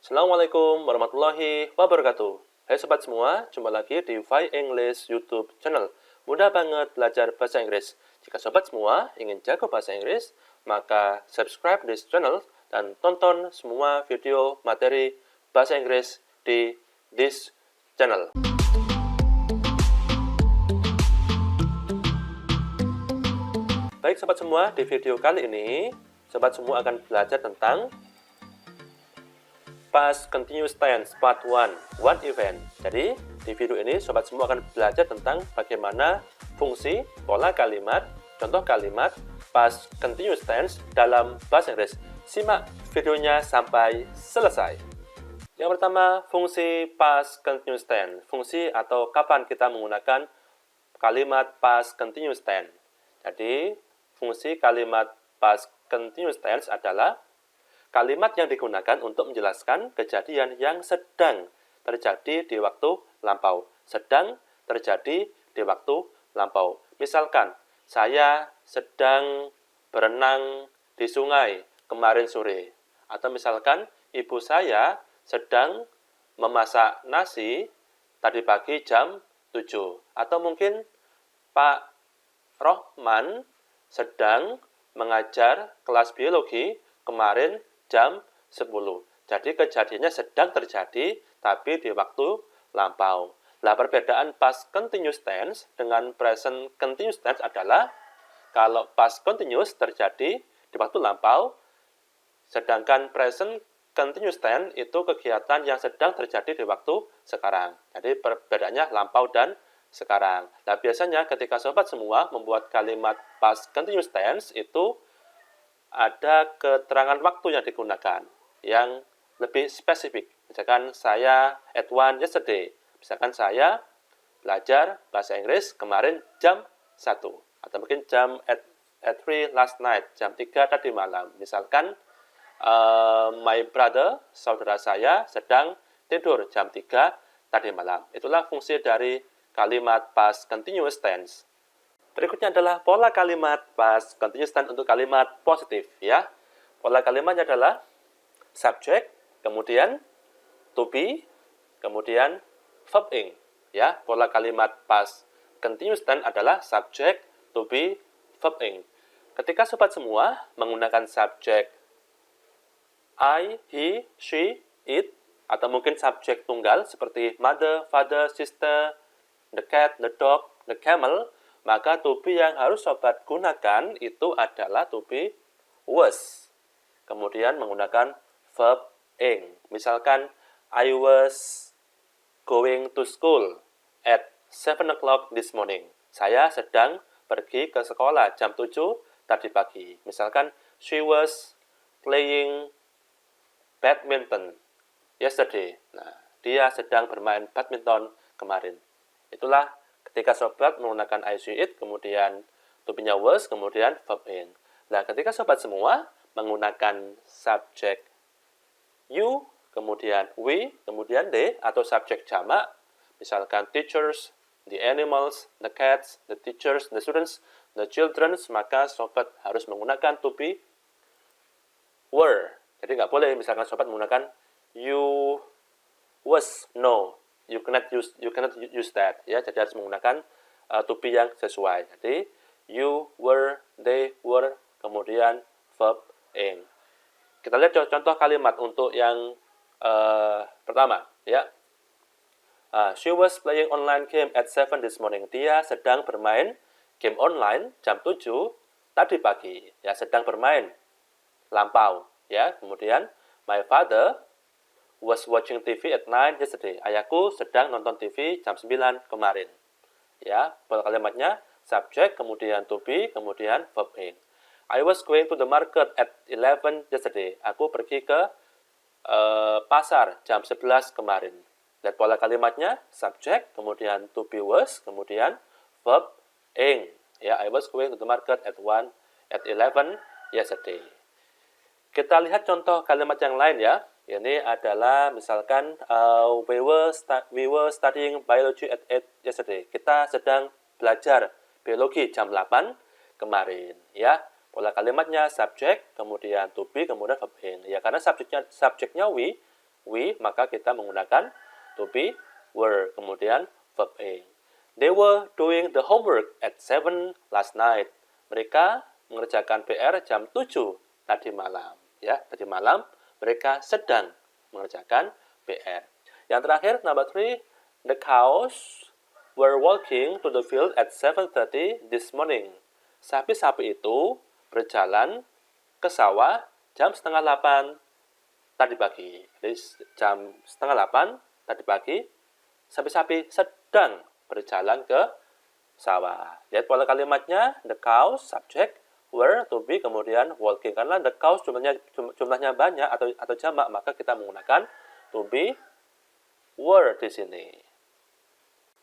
Assalamualaikum warahmatullahi wabarakatuh. Hai sobat semua, jumpa lagi di Fai English YouTube channel. Mudah banget belajar bahasa Inggris. Jika sobat semua ingin jago bahasa Inggris, maka subscribe this channel dan tonton semua video materi bahasa Inggris di this channel. Baik sobat semua, di video kali ini sobat semua akan belajar tentang Past Continuous Tense Part 1, One Event. Jadi, di video ini sobat semua akan belajar tentang bagaimana fungsi, pola kalimat, contoh kalimat Past Continuous Tense dalam bahasa Inggris. Simak videonya sampai selesai. Yang pertama, fungsi Past Continuous Tense. Fungsi atau kapan kita menggunakan kalimat Past Continuous Tense. Jadi, fungsi kalimat Past Continuous Tense adalah kalimat yang digunakan untuk menjelaskan kejadian yang sedang terjadi di waktu lampau. Sedang terjadi di waktu lampau. Misalkan, saya sedang berenang di sungai kemarin sore. Atau misalkan, ibu saya sedang memasak nasi tadi pagi jam 7. Atau mungkin, Pak Rohman sedang mengajar kelas biologi kemarin jam 10. Jadi kejadiannya sedang terjadi, tapi di waktu lampau. Nah, perbedaan past continuous tense dengan present continuous tense adalah kalau past continuous terjadi di waktu lampau, sedangkan present continuous tense itu kegiatan yang sedang terjadi di waktu sekarang. Jadi perbedaannya lampau dan sekarang. Nah, biasanya ketika sobat semua membuat kalimat past continuous tense itu ada keterangan waktu yang digunakan yang lebih spesifik. Misalkan saya at 1 yesterday. Misalkan saya belajar bahasa Inggris kemarin jam 1. Atau mungkin jam at 3 last night. Jam 3 tadi malam. Misalkan my brother, saudara saya sedang tidur jam 3 tadi malam. Itulah fungsi dari kalimat past continuous tense. Berikutnya adalah pola kalimat past continuous tense untuk kalimat positif, ya. Pola kalimatnya adalah subject, kemudian to be, kemudian verb ing, ya. Pola kalimat past continuous tense adalah subject, to be, verb ing. Ketika sobat semua menggunakan subjek I, he, she, it, atau mungkin subjek tunggal seperti mother, father, sister, the cat, the dog, the camel, maka to be yang harus sobat gunakan itu adalah to be was. Kemudian menggunakan verb ing. Misalkan, I was going to school at 7 o'clock this morning. Saya sedang pergi ke sekolah jam 7 tadi pagi. Misalkan, she was playing badminton yesterday. Nah, dia sedang bermain badminton kemarin. Itulah ketika sobat menggunakan I, she, it, kemudian to be-nya was, kemudian verb ing. Nah, ketika sobat semua menggunakan subjek you, kemudian we, kemudian they, atau subjek jamak, misalkan teachers, the animals, the cats, the teachers, the students, the children, maka sobat harus menggunakan to be were. Jadi nggak boleh misalkan sobat menggunakan you was, no. You cannot use that, ya. Jadi harus menggunakan to be yang sesuai. Jadi you were, they were, kemudian verb ing. Kita lihat contoh kalimat untuk yang pertama, ya. She was playing online game at 7 this morning. Dia sedang bermain game online jam 7 tadi pagi. Ya, sedang bermain lampau, ya. Kemudian my father was watching TV at 9 yesterday. Ayahku sedang nonton TV jam 9 kemarin. Ya, pola kalimatnya subject, kemudian to be, kemudian verb ing. I was going to the market at 11 yesterday. Aku pergi ke pasar jam 11 kemarin. Dan pola kalimatnya subject, kemudian to be was, kemudian verb ing. Ya, I was going to the market at 11 yesterday. Kita lihat contoh kalimat yang lain, ya. Ini adalah misalkan we were studying biology at 8 yesterday. Kita sedang belajar biologi jam 8 kemarin, ya. Pola kalimatnya subject, kemudian to be, kemudian verb ing. Ya, karena subjeknya we we, maka kita menggunakan to be, were, kemudian verb ing. They were doing the homework at 7 last night. Mereka mengerjakan PR jam 7 tadi malam. Ya, tadi malam mereka sedang mengerjakan PR. Yang terakhir, number 3, the cows were walking to the field at 7:30 this morning. Sapi-sapi itu berjalan ke sawah jam setengah 8 tadi pagi. Jadi jam setengah 8 tadi pagi, sapi-sapi sedang berjalan ke sawah. Lihat pola kalimatnya, the cows, subject, were, to be, kemudian walking. Karena the cows jumlahnya banyak atau jamak, maka kita menggunakan to be, were di sini.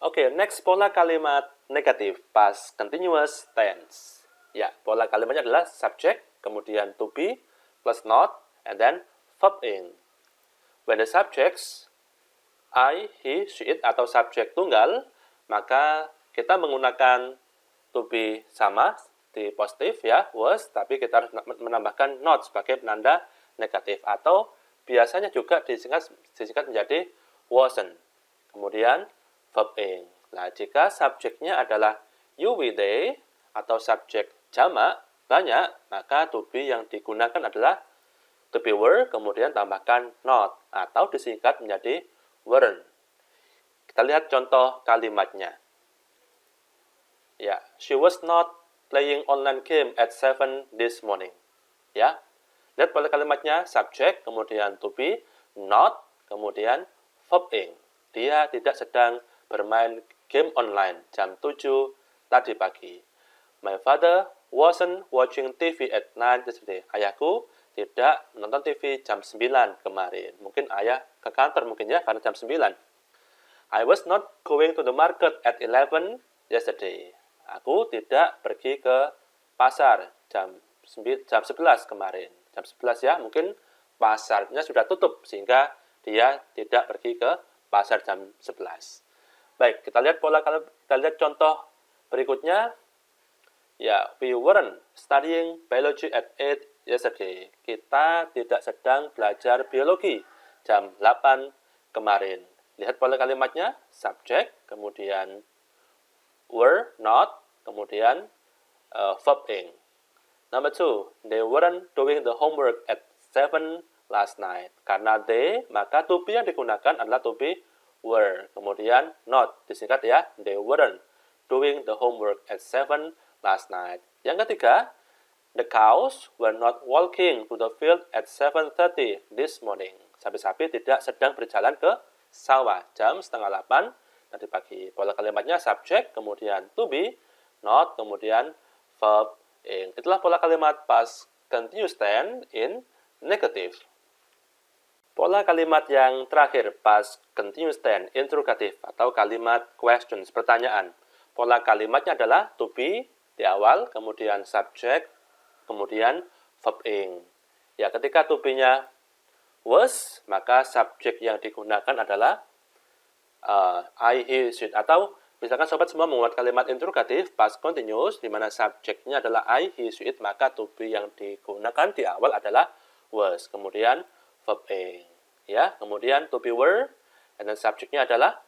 Oke, next pola kalimat negatif, past continuous tense. Ya, pola kalimatnya adalah subject, kemudian to be, plus not, and then verb ing. When the subjects I, he, she, it, atau subjek tunggal, maka kita menggunakan to be sama di positif ya, was, tapi kita harus menambahkan not sebagai penanda negatif, atau biasanya juga disingkat menjadi wasn't. Kemudian verb ing. Nah, jika subjeknya adalah you, we, they, atau subjek jamak banyak, maka to be yang digunakan adalah to be, were, kemudian tambahkan not, atau disingkat menjadi weren't. Kita lihat contoh kalimatnya. Ya, she was not playing online game at 7 this morning. Ya, lihat pola kalimatnya, subject, kemudian to be, not, kemudian verb ing. Dia tidak sedang bermain game online jam 7 tadi pagi. My father wasn't watching TV at 9 yesterday. Ayahku tidak menonton TV jam 9 kemarin. Mungkin ayah ke kantor mungkin ya, karena jam 9. I was not going to the market at 11 yesterday. Aku tidak pergi ke pasar jam 11 kemarin. Jam 11 ya, mungkin pasarnya sudah tutup sehingga dia tidak pergi ke pasar jam 11. Baik, kita lihat contoh berikutnya. Ya, we weren't studying biology at 8 yesterday. Kita tidak sedang belajar biologi jam 8 kemarin. Lihat pola kalimatnya, subject, kemudian were, not, kemudian verb ing. Number 2, they weren't doing the homework at 7 last night. Karena they, maka to be yang digunakan adalah to be, were, kemudian not, disingkat ya, they weren't doing the homework at 7 last night. Yang ketiga, the cows were not walking to the field at 7:30 this morning. Sapi-sapi tidak sedang berjalan ke sawah jam setengah 8 tadi pagi. Pola kalimatnya subject, kemudian to be, not, kemudian verb ing. Itulah pola kalimat past continuous tense in negative. Pola kalimat yang terakhir, past continuous tense interrogative atau kalimat questions, pertanyaan. Pola kalimatnya adalah to be di awal, kemudian subject, kemudian verb ing. Ya, ketika to be-nya was, maka subjek yang digunakan adalah I, he, she, atau misalkan sobat semua membuat kalimat interrogatif past continuous di mana subjeknya adalah I, he, she, it, maka to be yang digunakan di awal adalah was, kemudian verb ing. Ya, kemudian to be were, dan subjeknya adalah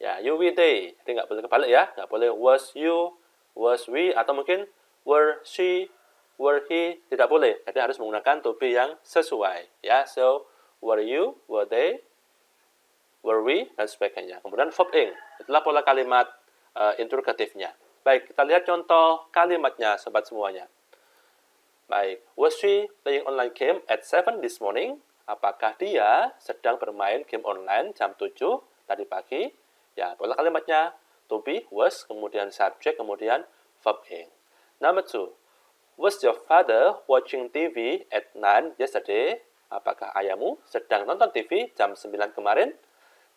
ya you, we, they. Jadi nggak boleh kebalik ya, nggak boleh was you, was we, atau mungkin were she, were he, tidak boleh. Jadi harus menggunakan to be yang sesuai. Ya, so were you, were they, were we, dan sebagainya. Kemudian verb ing. Itulah pola kalimat interrogatifnya. Baik, kita lihat contoh kalimatnya, sobat semuanya. Baik, was she playing online game at 7 this morning? Apakah dia sedang bermain game online jam 7 tadi pagi? Ya, pola kalimatnya to be, was, kemudian subject, kemudian verb ing. Number 2. Was your father watching TV at 9 yesterday? Apakah ayahmu sedang nonton TV jam 9 kemarin?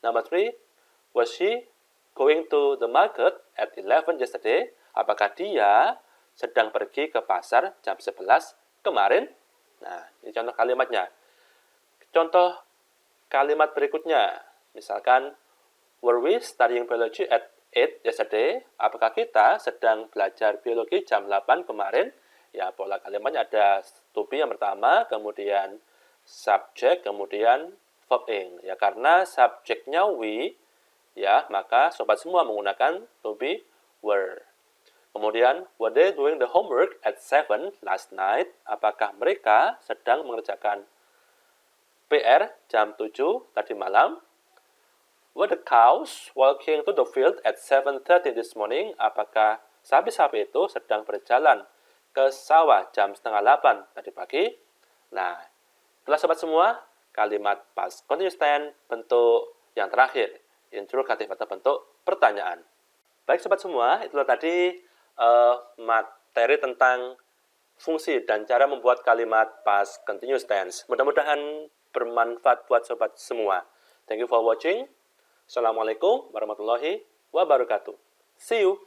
Number 3. Was she going to the market at 11 yesterday? Apakah dia sedang pergi ke pasar jam 11 kemarin? Nah, ini contoh kalimatnya. Contoh kalimat berikutnya. Misalkan, were we studying biology at 8 yesterday? Apakah kita sedang belajar biologi jam 8 kemarin? Ya, pola kalimatnya ada to be yang pertama, kemudian subject, kemudian verb ing. Ya, karena subjeknya we, ya, maka sobat semua menggunakan to be were. Kemudian, were they doing the homework at 7 last night? Apakah mereka sedang mengerjakan PR jam 7 tadi malam? Were the cows walking to the field at 7:30 this morning? Apakah sapi-sapi itu sedang berjalan ke sawah jam setengah 8 tadi pagi? Nah, itulah sobat semua kalimat past continuous tense bentuk yang terakhir, interrogatif atau bentuk pertanyaan. Baik sobat semua, itulah tadi materi tentang fungsi dan cara membuat kalimat past continuous tense. Mudah-mudahan bermanfaat buat sobat semua. Thank you for watching. Assalamualaikum warahmatullahi wabarakatuh. See you.